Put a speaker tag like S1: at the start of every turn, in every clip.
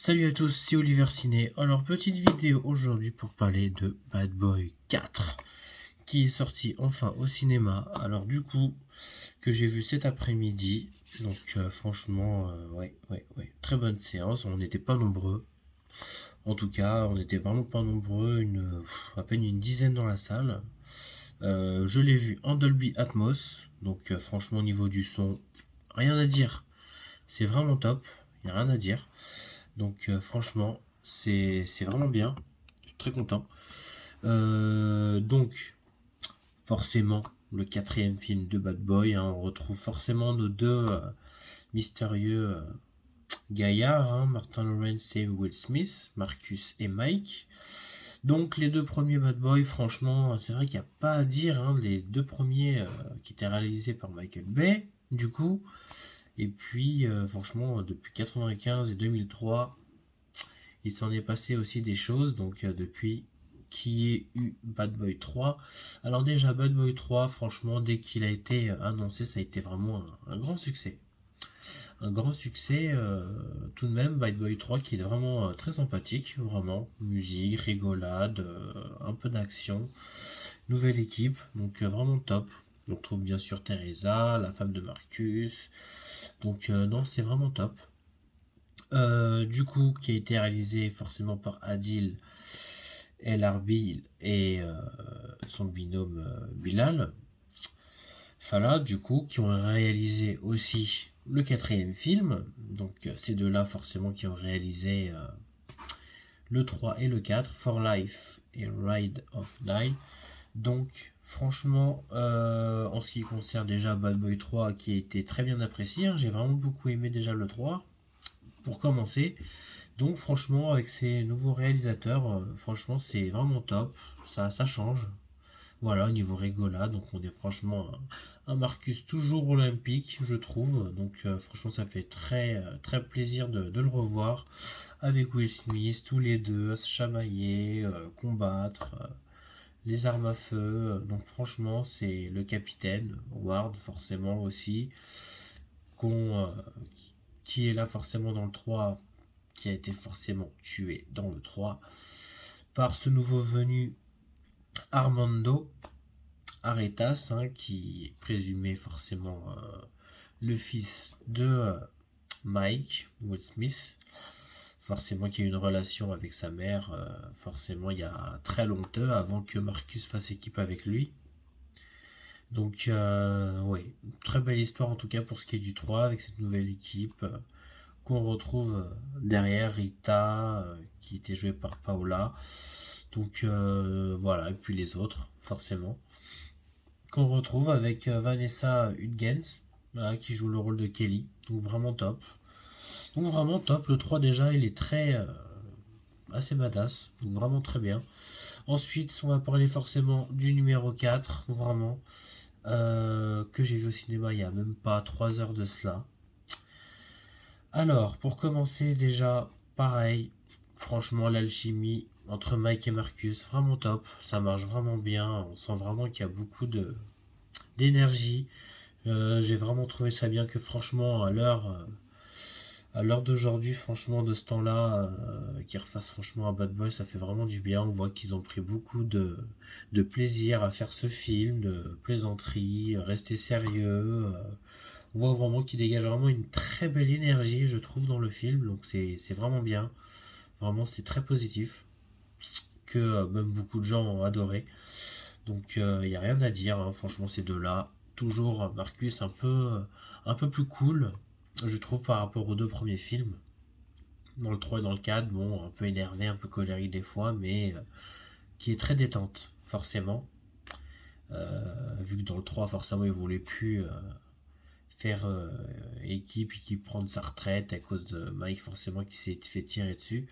S1: Salut à tous, c'est Oliver Ciné. Alors, petite vidéo aujourd'hui pour parler de Bad Boy 4 qui est sorti enfin au cinéma. Alors, du coup, que j'ai vu cet après-midi. Donc, franchement, ouais, très bonne séance. On n'était pas nombreux. En tout cas, on n'était vraiment pas nombreux. À peine une dizaine dans la salle. Je l'ai vu en Dolby Atmos. Donc, franchement, au niveau du son, rien à dire. C'est vraiment top. Il n'y a rien à dire. Donc franchement, c'est vraiment bien. Je suis très content. Donc, forcément, le quatrième film de Bad Boy, hein, on retrouve forcément nos deux mystérieux gaillards, hein, Martin Lawrence et Will Smith, Marcus et Mike. Donc les deux premiers Bad Boy, franchement, c'est vrai qu'il n'y a pas à dire, hein, les deux premiers qui étaient réalisés par Michael Bay, du coup. Et puis, franchement, depuis 95 et 2003, il s'en est passé aussi des choses, donc depuis qu'il y ait eu Bad Boy 3. Alors déjà, Bad Boy 3, franchement, dès qu'il a été annoncé, ça a été vraiment un grand succès. Un grand succès tout de même, Bad Boy 3 qui est vraiment très sympathique, vraiment. Musique, rigolade, un peu d'action. Nouvelle équipe, donc vraiment top. On retrouve bien sûr Teresa, la femme de Marcus. Donc non, c'est vraiment top. Du coup, qui a été réalisé forcément par Adil El Arbil et son binôme Bilal Fallah, du coup, qui ont réalisé aussi le quatrième film. Donc, ces deux-là, forcément, qui ont réalisé le 3 et le 4, For Life et Ride of Die. Donc, franchement, en ce qui concerne déjà Bad Boy 3, qui a été très bien apprécié, hein, j'ai vraiment beaucoup aimé déjà le 3, pour commencer. Donc franchement, avec ces nouveaux réalisateurs, franchement, c'est vraiment top. Ça change. Voilà, au niveau rigolade, donc on est franchement un Marcus toujours olympique, je trouve. Donc franchement, ça fait très plaisir de le revoir avec Will Smith, tous les deux, à se chamailler, combattre, les armes à feu. Donc franchement, c'est le capitaine, Ward, forcément aussi, qu'on, qui est là forcément dans le 3, qui a été forcément tué dans le 3 par ce nouveau venu Armando Aretas, hein, qui est présumé forcément le fils de Mike Will Smith. Forcément qu'il y a une relation avec sa mère, forcément il y a très longtemps avant que Marcus fasse équipe avec lui. Donc ouais, très belle histoire en tout cas pour ce qui est du 3 avec cette nouvelle équipe. Qu'on retrouve derrière Rita, qui était jouée par Paola. Donc voilà, et puis les autres, forcément. Qu'on retrouve avec Vanessa Hudgens, voilà, qui joue le rôle de Kelly. Donc vraiment top. Donc vraiment top. Le 3 déjà, il est très assez badass. Donc vraiment très bien. Ensuite, on va parler forcément du numéro 4, vraiment. Que j'ai vu au cinéma il y a même pas 3 heures de cela. Alors, pour commencer, déjà, pareil, franchement, l'alchimie entre Mike et Marcus, vraiment top, ça marche vraiment bien, on sent vraiment qu'il y a beaucoup d'énergie. J'ai vraiment trouvé ça bien que franchement, à l'heure d'aujourd'hui, franchement, de ce temps-là, qu'ils refassent franchement un Bad Boy, ça fait vraiment du bien. On voit qu'ils ont pris beaucoup de plaisir à faire ce film, de plaisanterie, rester sérieux. On voit vraiment qu'il dégage vraiment une très belle énergie, je trouve, dans le film. Donc c'est vraiment bien. Vraiment, c'est très positif. Que même beaucoup de gens ont adoré. Donc il n'y a rien à dire, hein. Franchement, ces deux-là. Toujours Marcus un peu plus cool, je trouve, par rapport aux deux premiers films. Dans le 3 et dans le 4, bon, un peu énervé, un peu colérique des fois, mais qui est très détente, forcément. Vu que dans le 3, forcément, il voulait plus faire équipe et qui prend sa retraite à cause de Mike forcément qui s'est fait tirer dessus.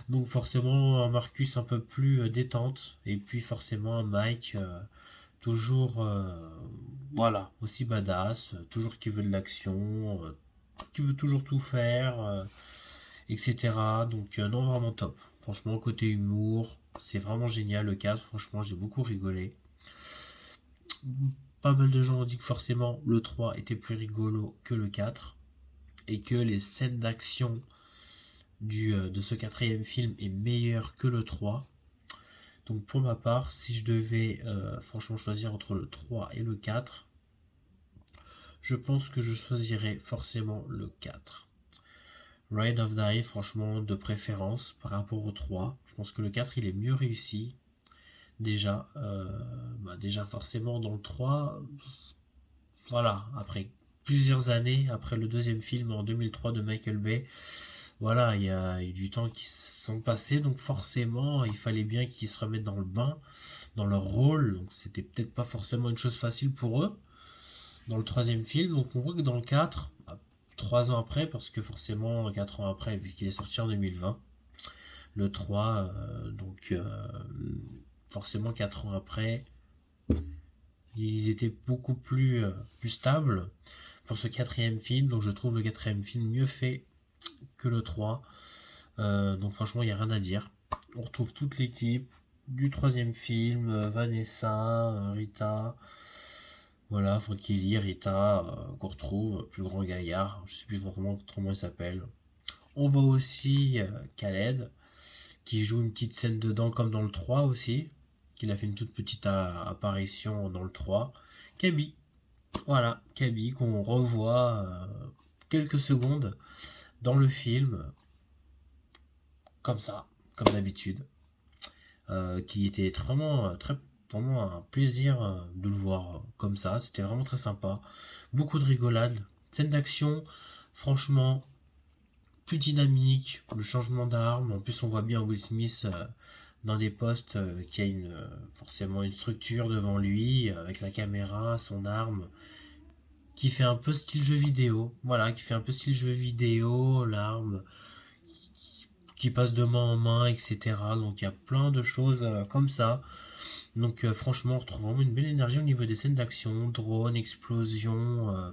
S1: Donc forcément un Marcus un peu plus détente et puis forcément un Mike toujours voilà aussi badass, toujours qui veut de l'action, qui veut toujours tout faire, etc. Donc non vraiment top. Franchement côté humour c'est vraiment génial le 4, franchement j'ai beaucoup rigolé. Pas mal de gens ont dit que forcément le 3 était plus rigolo que le 4 et que les scènes d'action de ce quatrième film est meilleur que le 3. Donc pour ma part, si je devais franchement choisir entre le 3 et le 4, je pense que je choisirais forcément le 4. Ride of Die, franchement, de préférence par rapport au 3. Je pense que le 4, il est mieux réussi. Déjà, déjà forcément dans le 3, voilà, après plusieurs années, après le deuxième film en 2003 de Michael Bay, voilà, il y a eu du temps qui se sont passés, donc forcément, il fallait bien qu'ils se remettent dans le bain, dans leur rôle, donc c'était peut-être pas forcément une chose facile pour eux, dans le troisième film, donc on voit que dans le 4, 3 ans après, parce que forcément 4 ans après, vu qu'il est sorti en 2020, le 3, forcément 4 ans après, ils étaient beaucoup plus stables pour ce quatrième film, donc je trouve le quatrième film mieux fait que le 3. Donc franchement, il n'y a rien à dire. On retrouve toute l'équipe du troisième film, Vanessa, Rita, voilà, Frankie Lee, Rita, qu'on retrouve, plus grand gaillard, je sais plus vraiment comment il s'appelle. On voit aussi Khaled, qui joue une petite scène dedans comme dans le 3 aussi, qu'il a fait une toute petite apparition dans le 3. Kaby, voilà, Kaby qu'on revoit quelques secondes dans le film, comme ça, comme d'habitude, qui était vraiment un plaisir de le voir comme ça. C'était vraiment très sympa. Beaucoup de rigolade, scène d'action, franchement, plus dynamique, le changement d'arme. En plus, on voit bien Will Smith dans des postes qui a forcément une structure devant lui, avec la caméra, son arme, qui fait un peu style jeu vidéo. Voilà, qui fait un peu style jeu vidéo, l'arme qui passe de main en main, etc. Donc il y a plein de choses comme ça. Donc franchement, on retrouve vraiment une belle énergie au niveau des scènes d'action, drone, explosion,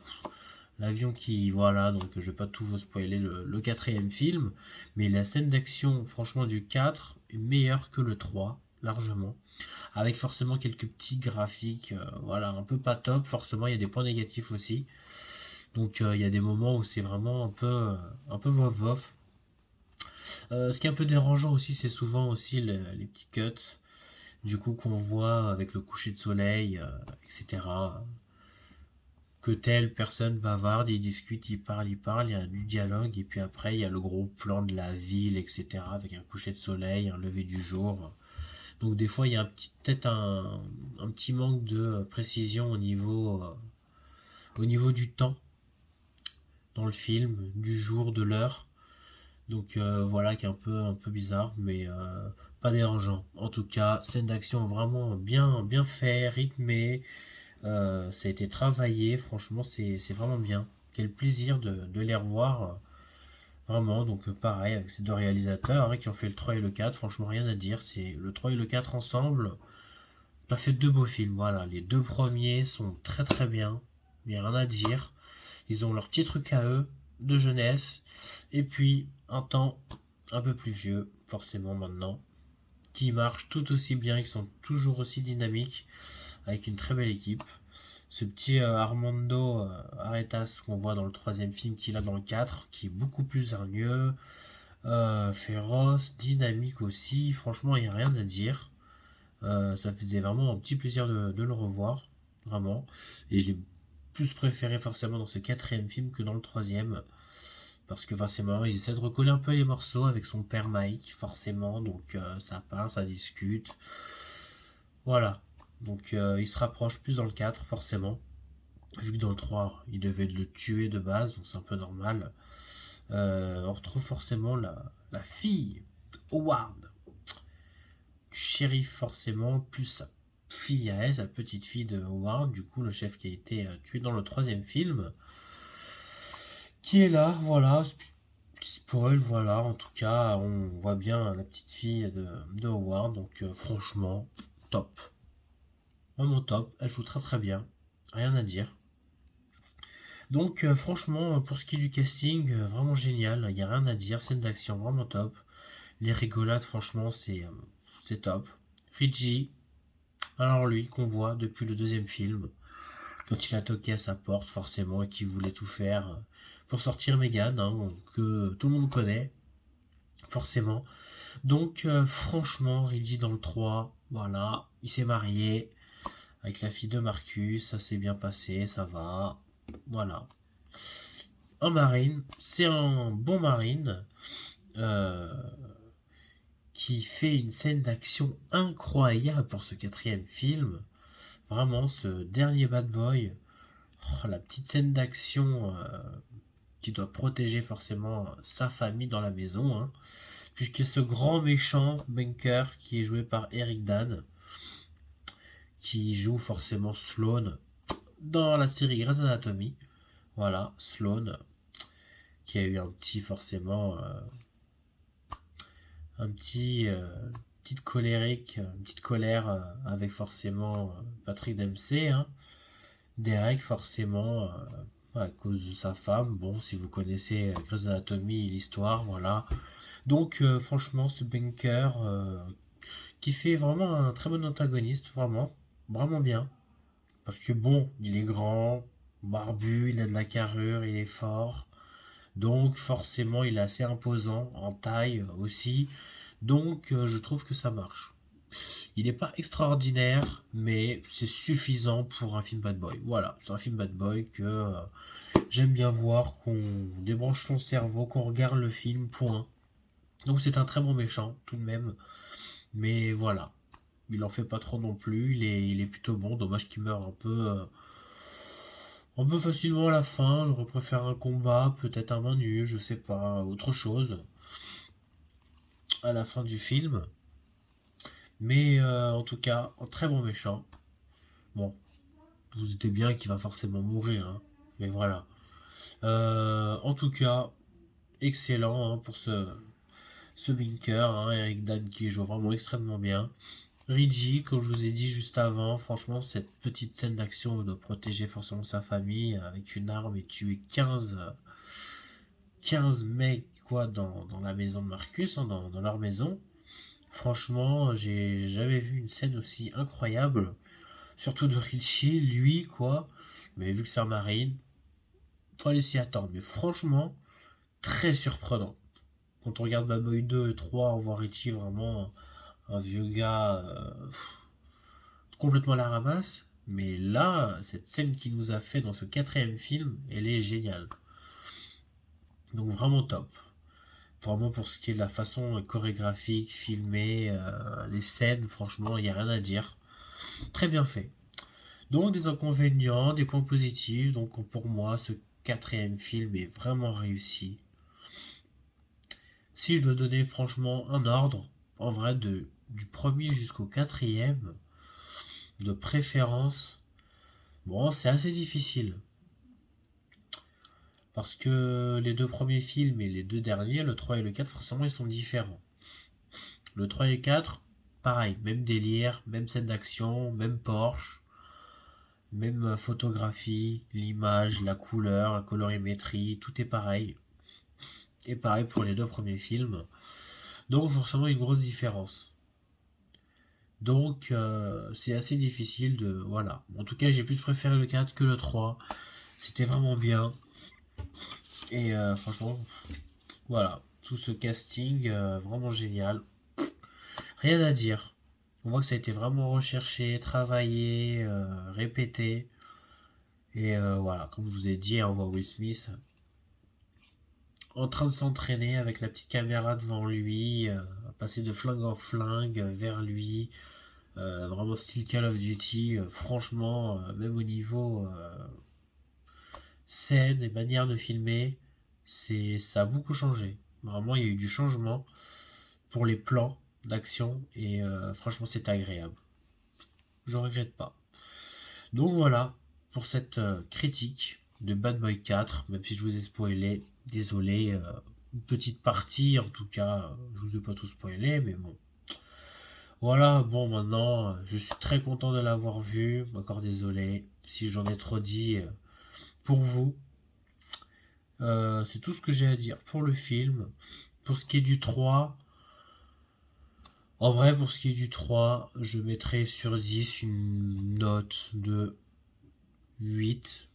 S1: l'avion qui... Voilà, donc je vais pas tout vous spoiler le quatrième film, mais la scène d'action, franchement, du 4 est meilleure que le 3, largement. Avec forcément quelques petits graphiques, voilà, un peu pas top, forcément, il y a des points négatifs aussi. Donc il y a des moments où c'est vraiment un peu bof bof. Ce qui est un peu dérangeant aussi, c'est souvent aussi les petits cuts, du coup qu'on voit avec le coucher de soleil, etc. Que telle personne bavarde, il discute, il parle, il y a du dialogue, et puis après il y a le gros plan de la ville, etc. Avec un coucher de soleil, un lever du jour. Donc des fois il y a peut-être un petit manque de précision au niveau du temps dans le film, du jour, de l'heure. Donc voilà, qui est un peu bizarre, mais pas dérangeant. En tout cas, scène d'action vraiment bien fait, rythmé. Ça a été travaillé, franchement, c'est vraiment bien. Quel plaisir de les revoir, vraiment. Donc pareil, avec ces deux réalisateurs qui ont fait le 3 et le 4, franchement, rien à dire. C'est le 3 et le 4 ensemble. Ça fait deux beaux films, voilà. Les deux premiers sont très très bien. Il n'y a rien à dire. Ils ont leur petit truc à eux, de jeunesse. Et puis, un temps un peu plus vieux, forcément maintenant, qui marchent tout aussi bien, qui sont toujours aussi dynamiques, avec une très belle équipe. Ce petit Armando Aretas qu'on voit dans le troisième film, qu'il a dans le 4, qui est beaucoup plus hargneux, féroce, dynamique aussi. Franchement, il n'y a rien à dire. Ça faisait vraiment un petit plaisir de le revoir, vraiment. Et je l'ai plus préféré forcément dans ce quatrième film que dans le troisième. Parce que forcément, il essaie de recoller un peu les morceaux avec son père Mike, forcément. Donc ça parle, ça discute. Voilà. Donc il se rapproche plus dans le 4, forcément. Vu que dans le 3, il devait le tuer de base, donc c'est un peu normal. On retrouve forcément la fille de Howard, du shérif forcément, plus sa fille à elle, sa petite fille de Howard, du coup le chef qui a été tué dans le troisième film, qui est là, voilà, petit spoil, voilà, en tout cas on voit bien la petite fille de Howard, donc franchement, top, vraiment top, elle joue très très bien, rien à dire. Donc franchement, pour ce qui est du casting, vraiment génial, il n'y a rien à dire, scène d'action vraiment top. Les rigolades, franchement, c'est top. Reggie, alors lui, qu'on voit depuis le deuxième film, quand il a toqué à sa porte, forcément, et qu'il voulait tout faire pour sortir Megan, hein, que tout le monde connaît. forcément. Donc, franchement, Reggie dans le 3, voilà, il s'est marié avec la fille de Marcus, ça s'est bien passé, ça va, voilà. Un marine, c'est un bon marine euh, qui fait une scène d'action incroyable pour ce quatrième film. Vraiment, ce dernier Bad Boy, oh, la petite scène d'action qui doit protéger forcément sa famille dans la maison, hein, puisque ce grand méchant Bunker qui est joué par Eric Dan, qui joue forcément Sloane dans la série Grey's Anatomy. Voilà, Sloane, qui a eu un petit forcément un petit petite colérique, une petite colère avec forcément Patrick Dempsey, hein. Derek forcément à cause de sa femme. Bon, si vous connaissez Grey's Anatomy, l'histoire, voilà. Donc franchement, ce Bunker qui fait vraiment un très bon antagoniste, vraiment, vraiment bien. Parce que bon, il est grand, barbu, il a de la carrure, il est fort. Donc forcément, il est assez imposant en taille aussi. Donc je trouve que ça marche. Il n'est pas extraordinaire, mais c'est suffisant pour un film Bad Boy. Voilà, c'est un film Bad Boy que j'aime bien voir, qu'on débranche son cerveau, qu'on regarde le film, point. Donc c'est un très bon méchant, tout de même. Mais voilà, il en fait pas trop non plus, il est plutôt bon. Dommage qu'il meure un peu facilement à la fin. J'aurais préféré un combat, peut-être un main nue, je sais pas, autre chose à la fin du film. Mais en tout cas, un très bon méchant. Bon, vous doutez bien qu'il va forcément mourir, hein. Mais voilà. En tout cas, excellent, hein, pour ce Binker, hein, Eric Dan qui joue vraiment extrêmement bien. Reggie, comme je vous ai dit juste avant, franchement, cette petite scène d'action où il doit protéger forcément sa famille avec une arme et tuer 15 mecs quoi, dans la maison de Marcus, hein, dans leur maison. Franchement, j'ai jamais vu une scène aussi incroyable. Surtout de Richie, lui, quoi. Mais vu que c'est un marine, faut aller s'y attendre. Mais franchement, très surprenant. Quand on regarde Bad Boy 2 et 3, on voit Richie vraiment un vieux gars complètement à la ramasse. Mais là, cette scène qu'il nous a fait dans ce quatrième film, elle est géniale. Donc vraiment top. Vraiment pour ce qui est de la façon chorégraphique, filmée, les scènes, franchement, il n'y a rien à dire. Très bien fait. Donc des inconvénients, des points positifs. Donc pour moi, ce quatrième film est vraiment réussi. Si je dois donner franchement un ordre, en vrai, du premier jusqu'au quatrième, de préférence, bon, c'est assez difficile. Parce que les deux premiers films et les deux derniers, le 3 et le 4, forcément, ils sont différents. Le 3 et le 4, pareil, même délire, même scène d'action, même Porsche, même photographie, l'image, la couleur, la colorimétrie, tout est pareil. Et pareil pour les deux premiers films. Donc forcément une grosse différence. Donc c'est assez difficile de... Voilà. En tout cas j'ai plus préféré le 4 que le 3. C'était vraiment bien. Et franchement, voilà. Tout ce casting, vraiment génial. Rien à dire. On voit que ça a été vraiment recherché, travaillé, répété. Et voilà, comme je vous ai dit, on voit Will Smith en train de s'entraîner avec la petite caméra devant lui, passer de flingue en flingue vers lui, vraiment style Call of Duty. Franchement, même au niveau scène et manière de filmer, ça a beaucoup changé. Vraiment, il y a eu du changement pour les plans d'action et franchement, c'est agréable. Je regrette pas. Donc voilà pour cette critique de Bad Boy 4, même si je vous ai spoilé, désolé, une petite partie en tout cas, je vous ai pas tout spoilé, mais bon. Voilà, bon maintenant, je suis très content de l'avoir vu, encore désolé si j'en ai trop dit pour vous. C'est tout ce que j'ai à dire pour le film. Pour ce qui est du 3, en vrai, pour ce qui est du 3, je mettrai sur 10 une note de 8,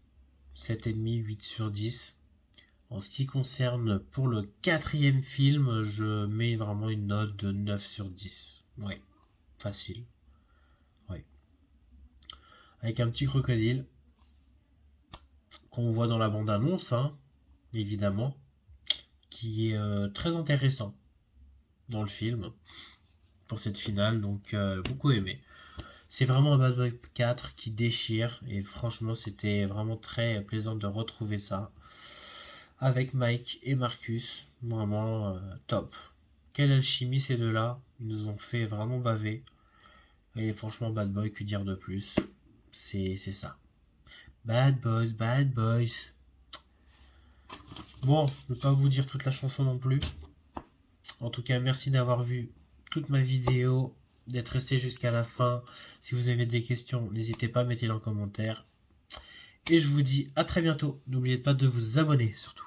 S1: 7,5, 8 sur 10. En ce qui concerne pour le 4e film, je mets vraiment une note de 9 sur 10. Ouais, facile. Ouais. Avec un petit crocodile qu'on voit dans la bande-annonce, hein, évidemment, qui est très intéressant dans le film pour cette finale, donc beaucoup aimé. C'est vraiment un Bad Boy 4 qui déchire et franchement c'était vraiment très plaisant de retrouver ça avec Mike et Marcus, vraiment top. Quelle alchimie ces deux-là, ils nous ont fait vraiment baver. Et franchement Bad Boy, que dire de plus, c'est ça. Bad boys. Bon, je vais pas vous dire toute la chanson non plus. En tout cas, merci d'avoir vu toute ma vidéo, d'être resté jusqu'à la fin. Si vous avez des questions, n'hésitez pas à mettre les en commentaire. Et je vous dis à très bientôt. N'oubliez pas de vous abonner surtout.